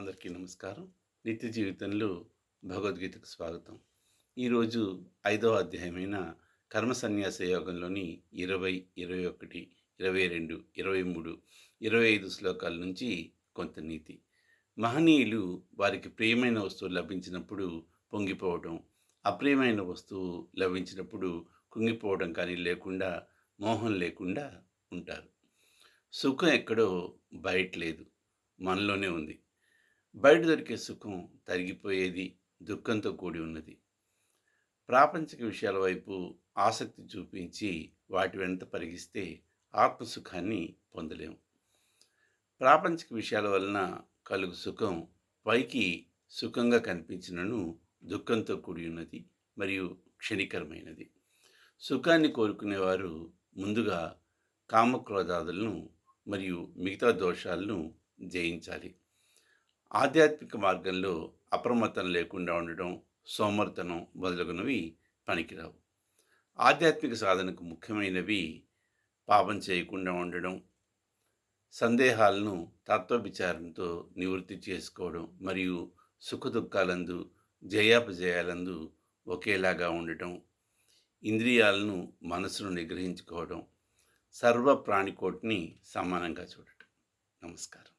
అందరికీ నమస్కారం. నిత్య జీవితంలో భగవద్గీతకు స్వాగతం. ఈరోజు ఐదవ అధ్యాయమైన కర్మ సన్యాస యోగంలోని 20, 21, 22, 23, 25 శ్లోకాల నుంచి కొంత నీతి. మహనీయులు వారికి ప్రియమైన వస్తువు లభించినప్పుడు పొంగిపోవడం, అప్రియమైన వస్తువు లభించినప్పుడు కుంగిపోవడం కానీ లేకుండా, మోహం లేకుండా ఉంటారు. సుఖం ఎక్కడో బయట లేదు, మనలోనే ఉంది. బయట దొరికే సుఖం తరిగిపోయేది, దుఃఖంతో కూడి ఉన్నది. ప్రాపంచిక విషయాల వైపు ఆసక్తి చూపించి వాటి వెంట పరిగిస్తే ఆత్మసుఖాన్ని పొందలేము. ప్రాపంచిక విషయాల వలన కలుగు సుఖం పైకి సుఖంగా కనిపించినను దుఃఖంతో కూడి ఉన్నది మరియు క్షణికరమైనది. సుఖాన్ని కోరుకునేవారు ముందుగా కామక్రోధాదులను మరియు మిగతా దోషాలను జయించాలి. ఆధ్యాత్మిక మార్గంలో అప్రమత్తం లేకుండా ఉండడం, సోమరితనం మొదలగునవి పనికిరావు. ఆధ్యాత్మిక సాధనకు ముఖ్యమైనవి పాపం చేయకుండా ఉండడం, సందేహాలను తత్వవిచారంతో నివృత్తి చేసుకోవడం మరియు సుఖదుఖాలందు, జయాపజయాలందు ఒకేలాగా ఉండటం, ఇంద్రియాలను మనసును నిగ్రహించుకోవడం, సర్వ ప్రాణికోటిని సమానంగా చూడటం. నమస్కారం.